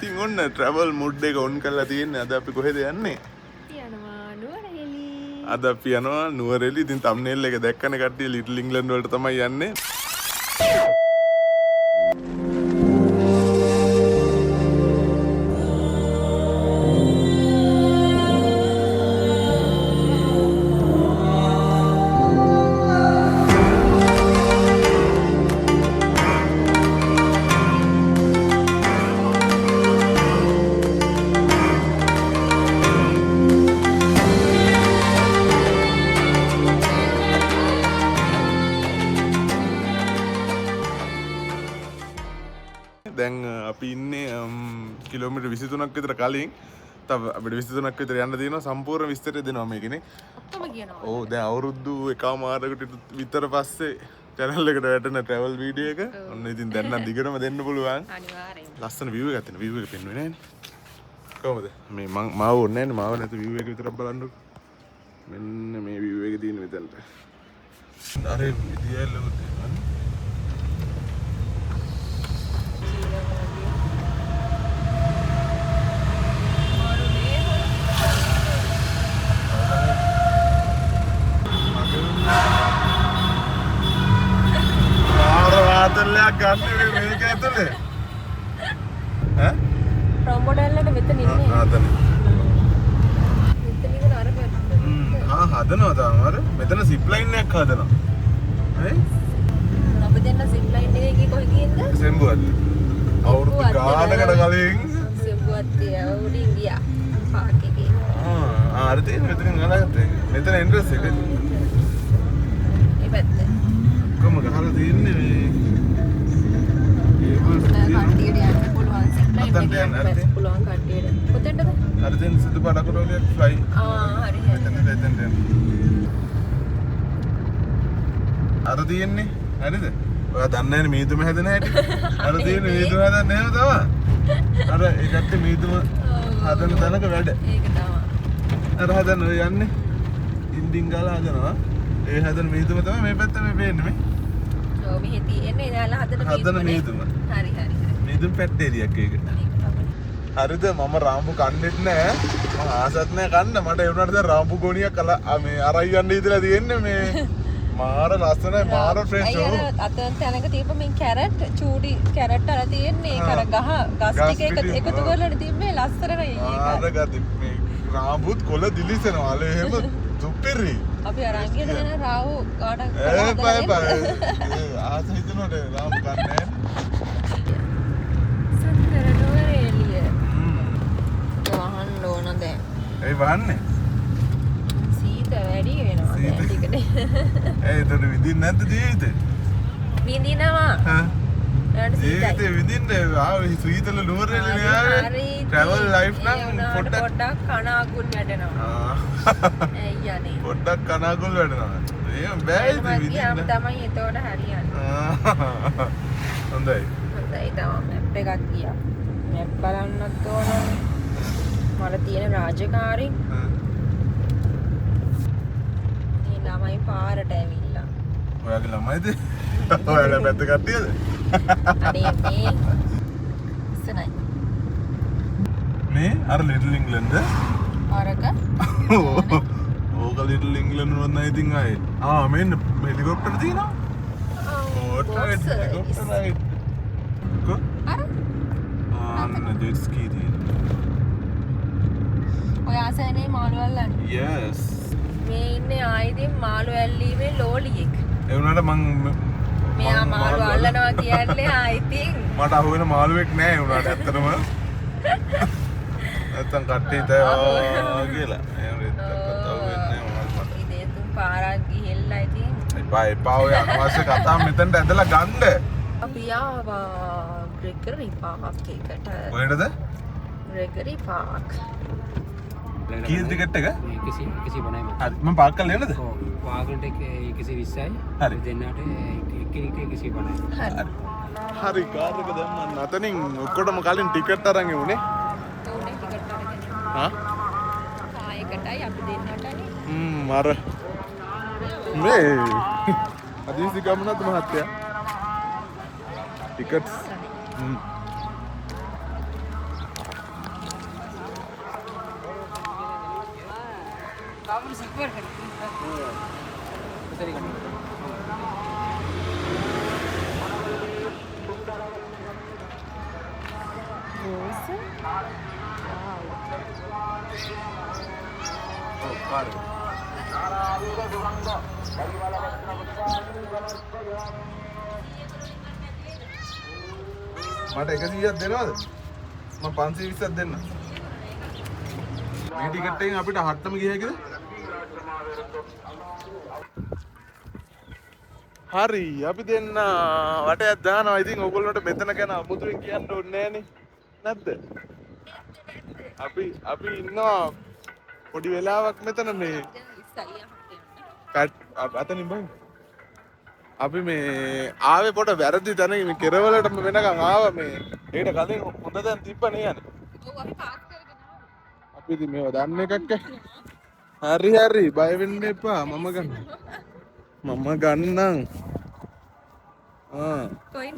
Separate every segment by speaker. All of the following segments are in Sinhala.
Speaker 1: ඉතින් ඔන්න ට්‍රැවල් මුඩ් එක ඔන් කරලා තියෙන්නේ. අද අපි කොහෙද යන්නේ?
Speaker 2: යනවා නුවරඑළි.
Speaker 1: අද අපි යනවා නුවරඑළි. ඉතින් තම්බ්නේල් එක දැක්කනේ කට්ටිය ලිටල් ඉංග්ලන්ඩ් වලට තමයි යන්නේ. දැන් අපි ඉන්නේ කිලෝමීටර් 23ක් විතර කලින්. තව අපිට 23ක් විතර යන්න තියෙනවා. සම්පූර්ණ විස්තරය දෙනවා මේකනේ.
Speaker 2: ඔක්කොම කියනවා.
Speaker 1: ඔව් දැන් අවුරුදු එකමාරකට විතර පස්සේ channel එකට වැටෙන travel video එක. ඔන්න ඉතින් දැන් නම් දිගටම දෙන්න පුළුවන්.
Speaker 2: අනිවාර්යෙන්.
Speaker 1: ලස්සන view එකක් තියෙන. view එක පෙන්වන්නේ නැහැනේ. කොහමද? මේ මාව ඕනේ නැහැනේ. මාව නැතු view එක විතරක් බලන්නකො. මෙන්න මේ view එක තියෙන මෙතනට. අර විදියල්ල උදේ. ගන්න මේක ඇතුලේ ඈ
Speaker 2: ප්‍රොමෝඩල්ලට මෙතන ඉන්නේ.
Speaker 1: ආතන
Speaker 2: මෙතන ඉඳන් අර පැත්ත.
Speaker 1: හදනවා තාම අර මෙතන සිප් ලයින් එකක් හදනවා. ඈ
Speaker 2: අපි දෙන්න සිප් ලයින් එකේ ගියේ කොහෙ ගියේද?
Speaker 1: සෙම්බුවත්. අවුරුදු ගානකට කලින්
Speaker 2: සෙම්බුවත් උඩින් ගියා. පාක් එකේ.
Speaker 1: අර තියෙන මෙතනින් අල්ලගත්තා. මෙතන එන්ට්‍රන්ස් එක.
Speaker 2: ඒ පැත්තේ.
Speaker 1: කොහම ගහලා තියෙන්නේ මේ
Speaker 2: කට්ටියට යන්න පුළුවන් සිප් ලයින් එකේ පුළුවන් කට්ටියට. කොතෙන්ද?
Speaker 1: අර තියෙන සිදු පාඩකටෝලියක් ෆ්ලයි.
Speaker 2: හරි හරි.
Speaker 1: එතන. අර තියෙන්නේ හරිද? ඔයා දන්නේ නැහැ මීදුම හැදෙන හැටි. අර තියෙන්නේ මීදුම හදන්නේ එහෙම තමයි. අර ඒකට මීදුම හදන තැනක වැඩ.
Speaker 2: ඒක තමයි.
Speaker 1: අර හදන ඔය යන්නේ ඉන්ඩින් ගාලා හදනවා. ඒ හදන මීදුම තමයි මේ පැත්තේ මේ පේන්නේ මේ.
Speaker 2: ඔව් මෙහි තියෙන්නේ යාලා හදන
Speaker 1: මීදුම.
Speaker 2: හරි හරි.
Speaker 1: මීදුම පැට්ටේරියක් ඒක. හරිද මම රාම්පු කන්නෙත් නෑ. මම ආසත් නෑ කන්න. මට ඒ වුණාට දැන් රාම්පු ගෝණියක් මේ අරයි යන්න ඉදලා තියෙන්නේ මේ මාර ලස්සනයි මාර ෆ්‍රෙෂ් ඔව්.
Speaker 2: අතෙන් තැනක තියපු මින් කැරට් චූඩි කැරට් අර තියෙන්නේ ඒක අර ගස් ටික එකතු කරලා තිබ්බේ ලස්සනයි ඒක.
Speaker 1: අර ගති මේ රාම්පුත් කොළ දිලිසෙනවා. අල එහෙම දුප්පිරි.
Speaker 2: අපි අරන් ගියද නේද රාහු කාටක්
Speaker 1: බය ආස හිතනකොට රාම්පු කන්නේ
Speaker 2: සුන්දර නුවරඑළිය. වහන්න ඕන දැන්.
Speaker 1: ඒ වහන්නේ
Speaker 2: සීත වැඩි වෙනවා දැන් ටිකට.
Speaker 1: ඒතර විඳින්න නැද්ද ජීවිතේ?
Speaker 2: විඳිනවා.
Speaker 1: ජීවිතේ විඳින්න ආවේ සීතල නුවරඑළිය ආවේ. travel life නම්
Speaker 2: පොඩ්ඩක් කන අගුල් වැඩනවා. යන්නේ.
Speaker 1: පොඩ්ඩක් කන අගුල් වැඩනවා. එහෙම බෑ ඉතින් විඳින්න.
Speaker 2: තමයි එතකොට හරියන්නේ.
Speaker 1: හොඳයි.
Speaker 2: හොඳයි තමයි මැප් එකක් ගියා. මැප් බලන්නත් ඕනනේ. මට තියෙන රාජකාරී. මේ ළමයි පාරට ඇවිල්ලා.
Speaker 1: ඔයාගේ ළමයිද? ඔයාලා පැත්ත කට්ටියද?
Speaker 2: අනේ මේ ඉස්සනයි.
Speaker 1: මේ අර ලිටල් ඉංග්ලන්ඩ්
Speaker 2: අරක
Speaker 1: ඕක ලිටල් ඉංග්ලන්ඩ් වුණා ඉතින් ආයේ මෙන්න හෙලිකොප්ටර් තියෙනවා හෙලිකොප්ටර් කො
Speaker 2: අර
Speaker 1: ජෙට් ස්කී තියෙනවා
Speaker 2: ඔය ආසනේ මාළු අල්ලන්නේ
Speaker 1: yes
Speaker 2: මේ ඉන්නේ ආයිදින් මාළු ඇල්ලීමේ ලෝලියෙක්
Speaker 1: ඒ වුණාට මං
Speaker 2: මෙයා මාළු අල්ලනවා කියන්නේ ආයිතින්
Speaker 1: මට අහුවෙන මාළුවෙක් නෑ ඒ වුණාට ඇත්තටම නැත්තම් කට්ටිය හිතනවා කියලා. එහෙම කතාව වෙන්නේ නැහැ මට.
Speaker 2: ඉතින් තුන් පාරක් ගිහිල්ලා ඉතින්
Speaker 1: එපා ඔය අනවශ්‍ය කතා මෙතනට ඇදලා ගන්න.
Speaker 2: අපි ආවා ග්‍රෙගරි පාක් එකට.
Speaker 1: කොහෙටද?
Speaker 2: Gregory Park.
Speaker 1: කීයද ටිකට් එක?
Speaker 3: 120යි මම.
Speaker 1: හරි මම පාක් කරලා එන්නද?
Speaker 3: ඔව්. පාගලට 120යි.
Speaker 1: හරි.
Speaker 3: දෙන්නාට එක්කෙනෙක් 150යි.
Speaker 2: හරි.
Speaker 1: හරි කාර් එක දැම්මන් අතනින් ඔක්කොටම කලින් ටිකට් අරන් එවුනේ.
Speaker 2: උනේ ටිකට් අරගෙන.
Speaker 1: හා?
Speaker 2: කායකටයි අපි දෙන්නටනේ.
Speaker 1: අර මේ අදීසි ගමනත් මහත්තයා. ටිකට්ස්
Speaker 2: ආවම සපර් කරලා.
Speaker 3: Seri kan.
Speaker 2: Rose.
Speaker 1: ඔව් කාර්ය. මට 100ක් දෙනවද? මම 520ක් දෙන්න. මේ ටිකට් එකෙන් අපිට හට්ටම ගිය හැකිද? හරි අපි දෙන්න වටයක් දානවා. ඉතින් ඕගොල්ලන්ට මෙතන ගැන අමුතුවෙන් කියන්න ඕනේ නෑනේ. නැද්ද? අපි ඉන්නවා පොඩි වෙලාවක් මෙතන මේ අතනින් බලන්න. අපි මේ ආවේ පොඩ වැරදි තැනකින් මේ කෙරවලටම වෙනකන් ආවා මේ. ඒකට කලින් හොඳ තැන තිබ්බනේ යන්නේ.
Speaker 2: ඔව් අපි පාස් කරගෙන ආවා.
Speaker 1: අපි ඉතින් මේව දන්න එකක් හරි බය වෙන්න එපා. මම ගන්නම්.
Speaker 2: කොයින්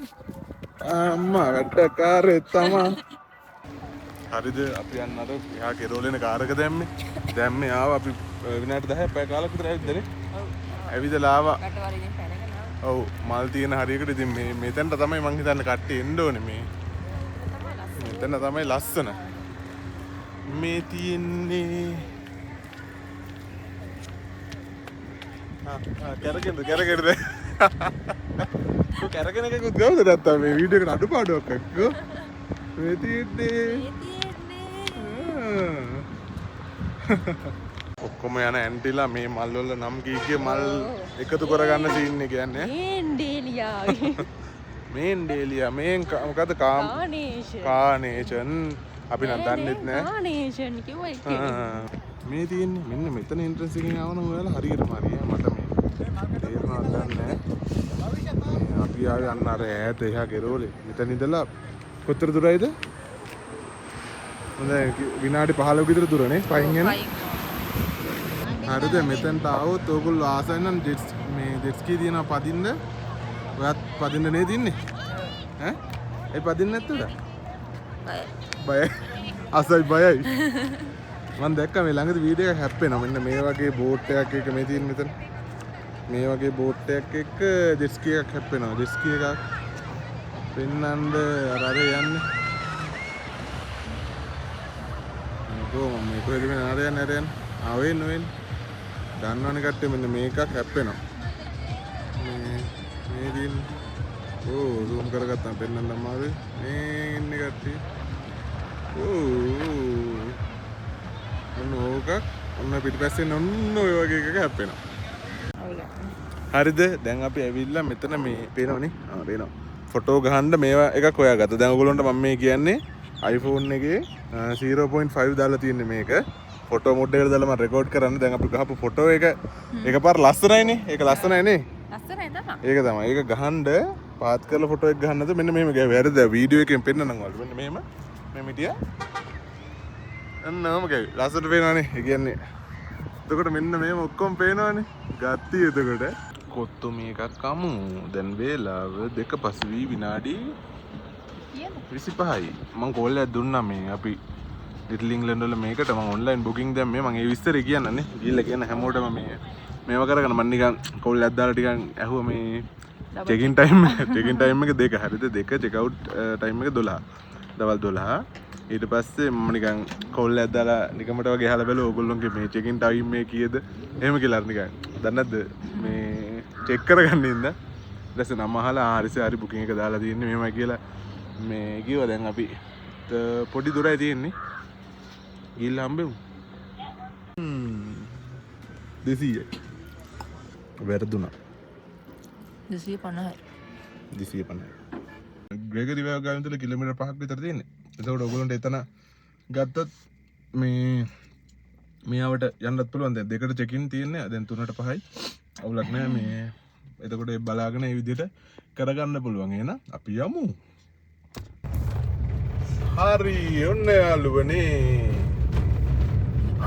Speaker 1: අම්මා වැඩකාරේ තමා. හරිද අපි යන්න අර එහා කෙරෝලේන කාර් එක දැම්මේ ආවා අපි විනාඩි 10ක් පැය කාලක් විතර ඇවිද්දානේ. ඇවිදලා ආවා.
Speaker 2: කටවරින් පැනගෙන ආවා.
Speaker 1: ඔව් මල් තියෙන හරියකට ඉතින් මේ මෙතනට තමයි මං හිතන්නේ කට්ටිය එන්න ඕනේ මේ. මෙතන තමයි ලස්සන. මේ තියෙන්නේ කැරකෙන්ද කැරකෙන එකකුත් ගවද නැත්තම් මේ වීඩියෝ එකට අඩුපාඩුවක් එක්කෝ මේ තියෙන්නේ ඔක්කොම යන ඇන්ටිලා මේ මල් වල නම් කීකේ මල් එකතු කරගන්න සීන් එක කියන්නේ මේන්ඩේලියා මොකද කානේෂන් අපි නම් දන්නෙත් නෑ
Speaker 2: කානේෂන් කිව්වා එකේ
Speaker 1: මේ තියෙන්නේ මෙන්න මෙතන එන්ට්‍රන්ස් එකෙන් ආවනම් ඔයාලා හරියටම හරිය මට මේ තේරුණාද දන්නේ අපි ආවේ අන්න අර ඈත එහා කෙරෝලේ මෙතන ඉඳලා කොතර දුරයිද හොඳයි විනාඩි 15ක විතර දුරනේ පයින් යන හරිද මෙතනට ආවොත් ඕගොල්ලෝ ආසයි නම් මේ ජෙට් ස්කී තියනවා පදින්න ඔයත් පදින්න නේද ඉන්නේ ඈ ඒ පදින්න නැත්තද බයයි අසයි බයයි මම දැක්කා මේ ළඟදී වීඩියෝ එකක් හැප්පෙනවා මෙන්න මේ වගේ බෝට් එකක් එක මේ තියෙන මෙතන මේ වගේ බෝට් එකක් එක්ක ජෙට් ස්කී එකක් හැප්පෙනවා ජෙට් ස්කී එකක් පෙන්නන්න අර යන්නේ කොහොම මේ කොහෙද මේ අර යන්නේ ආවෙන් දන්නවනේ කට්ටිය මෙන්න මේකක් හැප්පෙනවා මේ දින් ඕ zoom කරගත්තාම පෙන්නන්න අමාරුයි මේ ඉන්නේ කට්ටිය ඔන්න ඕකක් ඔන්න පිටිපස්සෙන් ඔන්න ඔය වගේ එකක හැප්පෙනවා හරිද දැන් අපි ඇවිල්ලා මෙතන මේ පේනවනේ පේනවා ෆොටෝ ගහන්න මේවා එකක් හොයාගත්තා දැන් ඔයගොල්ලන්ට මම මේ කියන්නේ iPhone එකේ 0.5 දාලා තියෙන්නේ මේක ෆොටෝ මොඩ් එකට දාලා මම රෙකෝඩ් කරන්න දැන් අපි ගහපු ෆොටෝ එක එකපාර ලස්සනයිනේ ඒක ලස්සනයි නේ
Speaker 2: ලස්සනයි තමයි
Speaker 1: ඒක තමයි ඒක ගහන්න පාත් කරලා ෆොටෝ එක ගහන්නද මෙන්න මෙහෙම ගෑ වැරද වීඩියෝ එකෙන් පෙන්නනම් වල මෙන්න මෙහෙම මේ මිටියා එන්නම ගෑ ලස්සට පේනවනේ ඒ කියන්නේ එතකොට මෙන්න මේව ඔක්කොම පේනවනේ ගත්ති එතකොට කොත්තු මේකක් කමු දැන් වේලාව 2:05 විනාඩි 25යි මම කෝල් එකක් දුන්නා මේ අපි ලිටල් ඉංග්ලන්ඩ් වල මේකට මම ඔන්ලයින් බුකින් දැම්මේ මම ඒ විස්තරේ කියන්නනේ ගිහිල්ලා කියන හැමෝටම මේව කරගෙන මම නිකන් කෝල් එකක් දාලා ටිකක් ඇහුවා මේ චෙකින් ටයිම් එක 2 හරිද 2 චෙක් අවුට් ටයිම් එක 12 දවල් 12 ඊට පස්සේ මම නිකන් කෝල් එකක් දාලා නිකමට වගේ අහලා බැලුවා ඕගොල්ලෝගේ මේ චෙකින් ටයිම් එක කීයද එහෙම කියලා අර නිකන් දන්නේ නැද්ද මේ චෙක් කරගන්න ඉන්න ඊට පස්සේ නම අහලා හරි බුකින් එක දාලා තියෙන්නේ මෙහෙමයි කියලා මේ කිව්වා දැන් අපි පොඩි දුරයි තියෙන්නේ ගිහිල්ලා හම්බෙමු 200යි වැරදුනා 250යි ග්‍රෙගරි වැව ගාවින් තුල කිලෝමීටර් 5ක් විතර තියෙන්නේ එතකොට ඔයගොල්ලන්ට එතන ගත්තොත් මෙයාවට යන්නත් පුළුවන් දැන් 2ට චෙකින් තියෙන්නේ දැන් 3ට 5යි අවුලක් නැහැ මේ එතකොට ඒ බලාගෙන මේ විදිහට කරගන්න පුළුවන් එහෙනම් අපි යමු හරි ඔන්න යාළුවනේ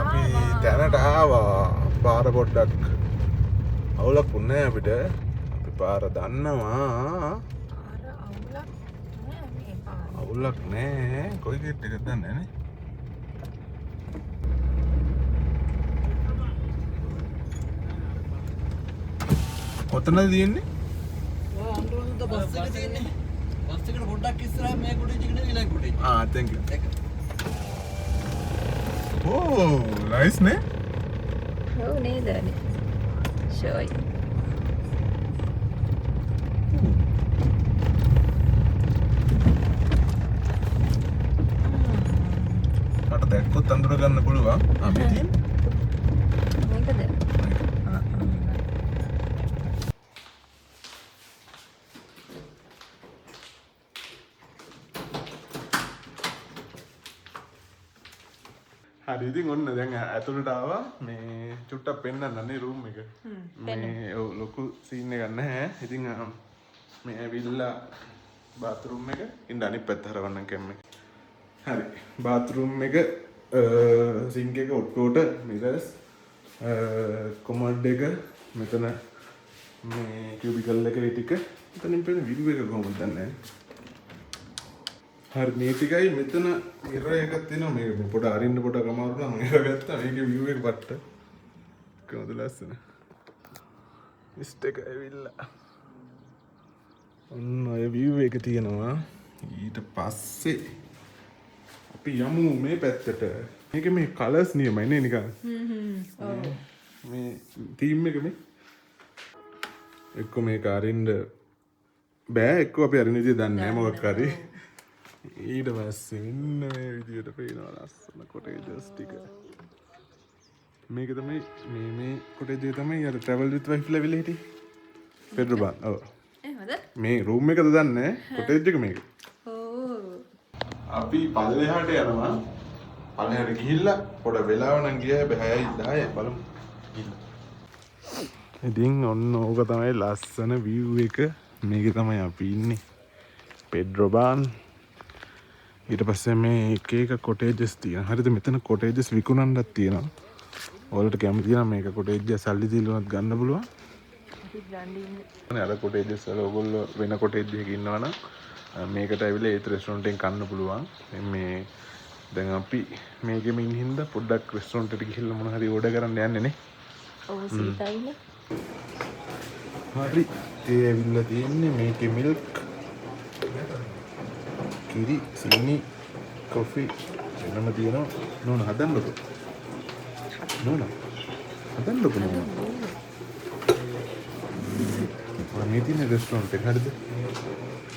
Speaker 1: අපි තැනට ආවා පාර පොඩ්ඩක් අවුලක් වුණේ අපිට අපි පාර දන්නවා අවුලක් නෑ කොයි ගේට් එකද දන්නේ නේ කොතනද තියෙන්නේ?
Speaker 4: අන්ඩුවන්ත බස් එක තියෙන්නේ. බස් එකට පොඩ්ඩක් ඉස්සරහා මේ කොටේජ් එකට ඊළඟ කොටේජ්.
Speaker 1: thank you. Oh, nice නේ.
Speaker 2: ඔව් නේද? ෂෝයි.
Speaker 1: මට දැක්කොත් අඳුර ගන්න පුළුවන්. මේ තියෙන්නේ.
Speaker 2: මේකද?
Speaker 1: හරි ඉතින් ඔන්න දැන් ඇතුළට ආවා මේ චුට්ටක් පෙන්නන්න නේ රූම් එක. මේ ඔව් ලොකු සීන් එකක් නැහැ. ඉතින් මේ ඇවිල්ලා බාත්රූම් එක ඉන්න අනිත් පැත්ත හරවන්නම් කැම්මේ. හරි බාත්රූම් එක සිංක් එක ඔට්ටුවට මිරර්ස් කොමඩ් එක මෙතන මේ කියුබිකල් එක ටික එතනින් පෙන්න විව් එක කොහොමද දන්නේ. හරි මේ ටිකයි මෙතන මිරර් එකක් තියෙනවා මේ පොඩ අරින්න පොඩ අමාරු නම් මම ඒක ගත්තා මේකේ view එක පට්ට කොහොමද ලස්සන මිස්ටේක් ඇවිල්ලා ඔන්න ඔය view එක තියෙනවා ඊට පස්සේ අපි යමු මේ පැත්තට මේක මේ කලර්ස් නියමයි නේ නිකන්
Speaker 2: ඔව්
Speaker 1: මේ තීම් එක මේ එක්ක මේක අරින්න බෑ එක්ක අපි අරින්න විදිය දන්නේ නැහැ මොකක් හරි ඊට පස්සේ මෙන්න මේ විදියට පේනවා ලස්සන කොටේජස් ටික. මේක තමයි මේ කොටේජ් එක තමයි අර travel with wife ලෙවල් හිටියේ. පෙඩ්‍රෝ බාන්. ඔව්.
Speaker 2: එහෙමද?
Speaker 1: මේ රූම් එකද දන්නේ කොටේජ් එක මේක.
Speaker 2: ඕ.
Speaker 1: අපි පල්ලෙහාට යනවා. පල්ලෙහාට ගිහිල්ලා පොඩ වෙලාව නම් ගියා බෑයි 10 බලමු. ඉතින් ඔන්න ඕක තමයි ලස්සන view එක. මේක තමයි අපි ඉන්නේ. පෙඩ්‍රෝ බාන්. ඊට පස්සේ මේ එක එක කොටේජස් තියෙනවා. හරිද? මෙතන කොටේජස් විකුණන්නත් තියෙනවා. ඔයාලට කැමති නම් මේක කොටේජ් එක සල්ලි දීලා උනත් ගන්න පුළුවන්.
Speaker 2: අපි ගන්න ඉන්නේ.
Speaker 1: අර කොටේජස් වල ඔයගොල්ලෝ වෙන කොටේජ් එකක ඉන්නවා නම් මේකට ඇවිල්ලා ඒත් රෙස්ටොරන්ට් එකෙන් කන්න පුළුවන්. මේ දැන් අපි මේකෙම ඉන්න හින්දා පොඩ්ඩක් රෙස්ටොරන්ට් එකට ගිහිල්ලා මොන හරි ඕඩර් කරන්න යන්නේ නේ.
Speaker 2: ඔව් සීතයිනේ.
Speaker 1: හරි. ඒ ඇවිල්ලා තියෙන්නේ මේකේ මිල්ක් කිරි සීනි කොෆි එනම තියෙනවා නෝන හදන්නකො නෝන හදන්නකො නෝන මේ තියෙන රෙස්ටොරන්ට් එක හරිද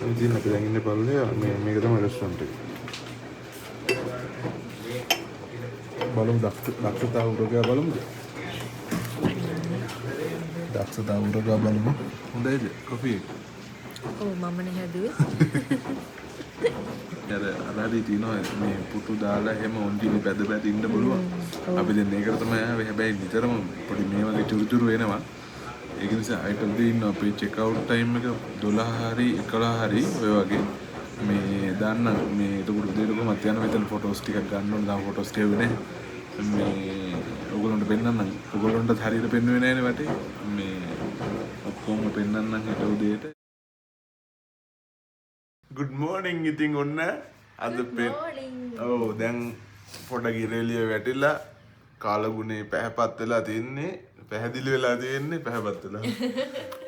Speaker 1: මේ තියෙන අපි දැන් ඉන්නේ පල්ලේ මේක තමයි රෙස්ටොරන්ට් එක බලමු දක්ෂතා උරගා බලමුද දක්ෂතා උරගා බලමු හොඳයිද කොෆි
Speaker 2: ඔව් මමනේ හැදුවේ.
Speaker 1: අරහරි තියනවා මේ පුටු දාලා එහෙම ඔන්ජිනි පැද පැද ඉන්න පුළුවන්. අපි දැන් මේකට තමයි ආවේ. හැබැයි නිතරම පොඩි මේ වගේ චුරුචුරු වෙනවා. ඒක නිසා අයිටම් දෙන්න අපේ චෙක් අවුට් ටයිම් එක 12 හරි 11 හරි ඔය වගේ මේ දාන්න මේ එතකොට දෙයක මත යන මෙතන ෆොටෝස් ටිකක් ගන්න ඕන. දාම ෆොටෝස් ටික වෙන්නේ මේ ඔයගොල්ලන්ට පෙන්නන්නම්. ඔයගොල්ලන්ට හරියට පෙන්වෙන්නේ නැහැ නේ වටේ. මේ ඔක්කොම පෙන්නන්නම් හෙට උදේට. good morning ඉතින් ඔන්න අද ඔව් දැන් පොඩ ගිරෙලිය වැටිලා කාලගුණේ පැහැපත් වෙලා තින්නේ පැහැදිලි වෙලා තියෙන්නේ පැහැපත් වෙලා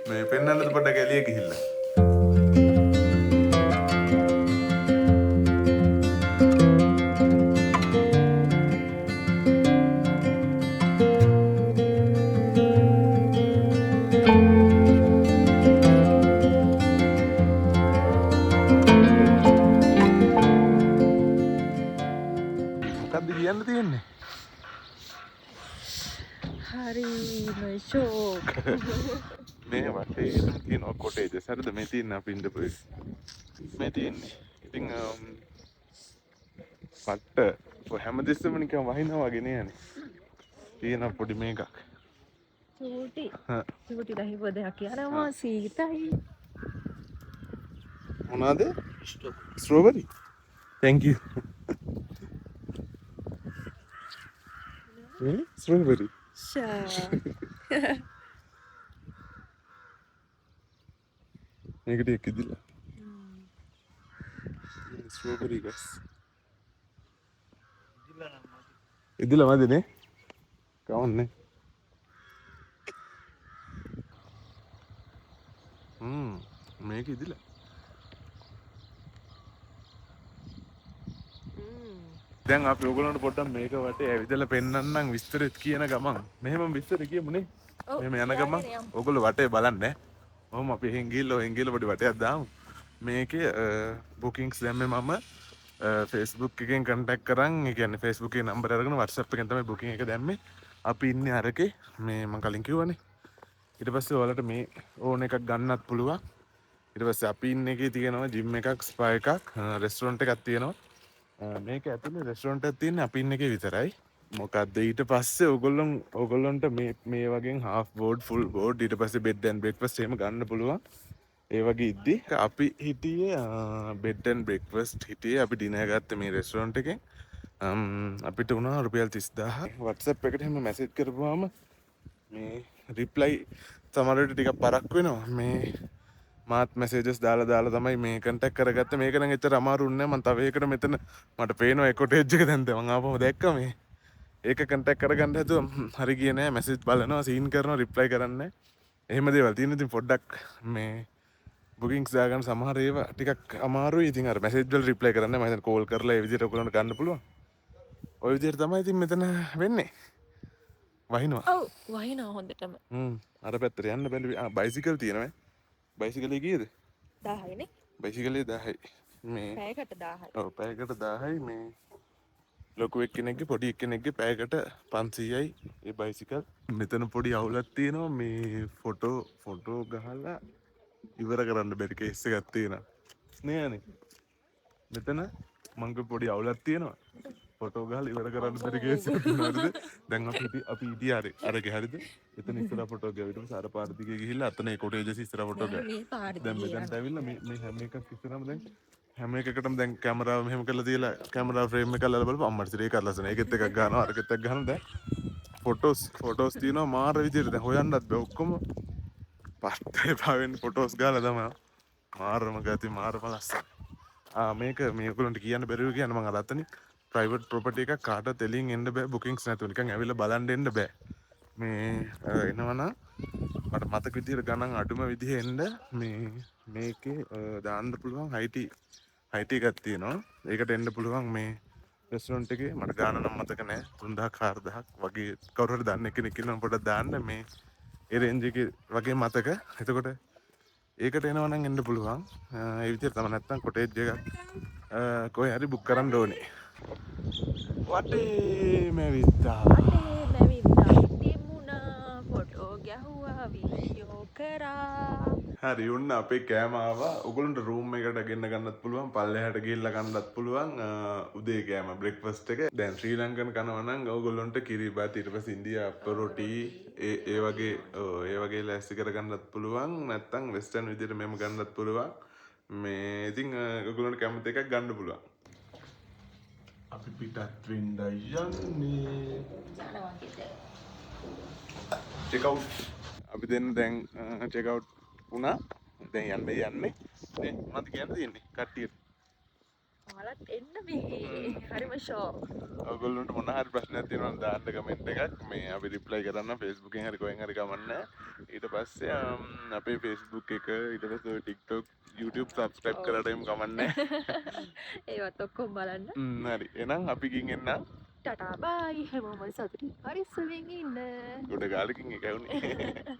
Speaker 1: මේ පෙන්නන්නද පොඩ ගැලිය ගිහිල්ලා
Speaker 2: හරිම ෂෝක්.
Speaker 1: මේ වටේ තියෙන කොටේජස් හරිද මේ තියෙන අපි ඉඳපු මේ තියෙන්නේ. ඉතින් පට්ට හැමදෙස්සම නිකන් වහිනවා වගේ නේ යන්නේ. තියෙන පොඩි මේකක්.
Speaker 2: චූටි. චූටි රහිව දෙයක් යනවා සීතයි.
Speaker 1: මොනවාද? ස්ට්‍රෝබෙරි. thank you. ස්ට්‍රෝබෙරි. මේකට එක ඉදිලා ස්ට්‍රෝබෙරි ගස් ඉදිලා මදිනේ කවන්නේ මේක ඉදිලා. දැන් අපි ඔයගොල්ලන්ට පොඩ්ඩක් මේක වටේ ඇවිදලා පෙන්නන්නම් විස්තරෙත් කියන ගමන්. මෙහෙම විස්තර කියමුනේ. මෙහෙම යන ගමන් ඔයගොල්ලෝ වටේ බලන්න. ඔහොම අපි එහෙන් ගිහලා පොඩි වටයක් දාමු. මේකේ බුකින්ග්ස් දැම්මේ මම Facebook එකෙන් කන්ටැක්ට් කරන්. ඒ කියන්නේ Facebook එකේ නම්බර් අරගෙන WhatsApp එකෙන් තමයි බුකින් එක දැම්මේ. අපි ඉන්නේ අරකේ මේ මම කලින් කිව්වනේ. ඊට පස්සේ ඔයාලට මේ ඕන එකක් ගන්නත් පුළුවන්. ඊට පස්සේ අපි ඉන්න එකේ තියෙනවා ජිම් එකක්, ස්පා එකක්, රෙස්ටොරන්ට් එකක් තියෙනවා. මේක ඇතුලේ රෙස්ටොරන්ට් එකක් තියෙන්නේ අපි ඉන්න එකේ විතරයි. මොකද්ද ඊට පස්සේ ඔයගොල්ලන්ට මේ වගේ half board, full board ඊට පස්සේ bed and breakfast එහෙම ගන්න පුළුවන්. ඒ වගේ ඉද්දි අපි හිටියේ bed and breakfast හිටියේ අපි ඩිනර් ගත්තේ මේ රෙස්ටොරන්ට් එකෙන්. අපිට වුණා රුපියල් 30000. WhatsApp එකට එහෙම මැසේජ් කරපුවාම මේ රිප්ලයි සමහරවිට ටිකක් පරක් වෙනවා. මේ මාත් මැසේජස් දාලා තමයි මේ කන්ටැක්ට් කරගත්තේ. මේක නම් එච්චර අමාරු නෑ. මම තව එකකට මෙතන මට පේනවා ඒ කොටේජ් එක දැන් මම ආපහු දැක්කා මේ. ඒක කන්ටැක්ට් කරගන්න හැදුවා. හරි ගියේ නෑ. මැසේජ් බලනවා, සීන් කරනවා, රිප්ලයි කරන්නේ. එහෙම දේවල් තියෙන. ඉතින් පොඩ්ඩක් මේ බුකින්ග්ස් දාගන්න සමහර ඒවා ටිකක් අමාරුයි. ඉතින් අර මැසේජ් වල රිප්ලයි කරන්නේ මම හිතන්නේ කෝල් කරලා ඒ විදිහට ඔයගොල්ලන්ට ගන්න පුළුවන්. ওই විදිහට තමයි ඉතින් මෙතන වෙන්නේ. වහිනවා.
Speaker 2: ඔව් වහිනවා හොඳටම.
Speaker 1: අර පැත්තට යන්න බැලුවේ. බයිසිකල් තියෙනවා. බයිසිකලේ කීයද?
Speaker 2: 1000 නේ.
Speaker 1: බයිසිකලේ 10යි. මේ
Speaker 2: පැයකට 1000යි.
Speaker 1: ඔව් පැයකට 10යි. මේ ලොකු එක්කෙනෙක්ගේ පොඩි එක්කෙනෙක්ගේ පැයකට 500යි ඒ බයිසිකල්. මෙතන පොඩි අවුලක් තියෙනවා. මේ ෆොටෝ ගහලා ඉවර කරන්න බැරි කේස් එකක් තියෙනවා. නේනේ. මෙතන මංග පොඩි අවුලක් තියෙනවා. ෆොටෝ ගහලා ඉවර කරන්න බැරි කේස් එකක් තියෙනවා. දැන් අපි ඉතියාරේ අරගේ හරිද? එතන ඉස්සරහ ෆොටෝ ගියා. ඊට පස්සේ අර පාර දිගේ ගිහිල්ලා අතන ඒ කොටේජස් ඉස්සරහ ෆොටෝ ගියා. දැන් මෙතනට ඇවිල්ලා මේ හැම එකක් ඉස්සරහම දැන් හැම එකකටම දැන් කැමරාව මෙහෙම කරලා තියලා කැමරා ෆ්‍රේම් එක අල්ලලා බලපුවා අම්මට ඒක අල්ලසන. ඒකෙත් එකක් ගන්නවා අරකෙත් එකක් ගන්නවා. දැන් ෆොටෝස් තියෙනවා මාර විදියට. දැන් හොයන්නත් බෑ ඔක්කොම පස්සේ පාවෙන් ෆොටෝස් ගාලා තමයි මාරම ගති මාරම ලස්සන. මේක මේගොල්ලන්ට කියන්න බැරිව කියන්නේ මම අර අතනින් ප්‍රයිවට් ප්‍රොපර්ටි එකක් කාටවත් එළියෙන් එන්න බෑ බුකින්ග්ස් නැතුව නිකන් ඇවිල්ලා බලන්න එන්න බෑ. මේ එනවනම් මට මතක විදියට ගණන් අඩුම විදිහේ එන්න මේකේ දාන්න පුළුවන් හයිටි එකක් තියෙනවා. ඒකට එන්න පුළුවන් මේ රෙස්ටොරන්ට් එකේ මට ගාන නම් මතක නෑ 3000 4000 වගේ කවුරු හරි දන්න කෙනෙක් ඉන්නවා පොඩ්ඩක් දාන්න මේ ඒ රේන්ජ් එකේ වගේ මතක. එතකොට ඒකට එනවා නම් එන්න පුළුවන්. ඒ විදිහට තමයි නැත්තම් කොටේජ් එකක් කොහේ හරි බුක් කරන්න ඕනේ. වටේ මැවිත්තා.
Speaker 2: තිමුණා ෆොටෝ ගැහුවා වීඩියෝ කරා.
Speaker 1: හරි උන්න අපේ කෑම ආවා. ඔයගොල්ලන්ට රූම් එකට ගෙන්න ගන්නත් පුළුවන්. පල්ලෙහාට ගිහිල්ලා කන්නත් පුළුවන්. උදේ කෑම බ්‍රෙක්ෆාස්ට් එක. දැන් ශ්‍රී ලංකන් කනවා නම් ඔයගොල්ලන්ට කිරිබත් ඊට පස්සේ ඉන්දියා රොටි ඒ වගේ ලෑස්ති කරගන්නත් පුළුවන්. නැත්තම් වෙස්ටර්න් විදිහට මෙහෙම ගන්නත් පුළුවන්. මේ ඉතින් ඔයගොල්ලන්ට කැමති එකක් ගන්න පුළුවන්. අපි පිටත් වෙන්න යන්නේ. Check out. අපි දැන් චෙක් අවුට් වුණා. දැන් යන්නේ. නේ මොනවද කියන්න තියෙන්නේ කට්ටියට?
Speaker 2: ඔයාලත් එන්න මේ. හරිම ෂෝක්.
Speaker 1: ඔයගොල්ලන්ට මොන හරි ප්‍රශ්නයක් තියෙනවා නම් දාන්න කමෙන්ට් එකක්. මේ අපි රිප්ලයි කරන්න Facebook එකෙන් හරි කොහෙන් හරි කමන්නේ. ඊට පස්සේ අපේ Facebook එක ඊට පස්සේ TikTok YouTube subscribe කරලා එම් කමන්නේ.
Speaker 2: ඒවත් ඔක්කොම බලන්න.
Speaker 1: හරි. එහෙනම් අපි ගින් එන්න.
Speaker 2: ටටා බයි හැමෝම සතුටින් පරිස්සමෙන් ඉන්න.
Speaker 1: ගොඩ ගාලකින් එක වුණේ.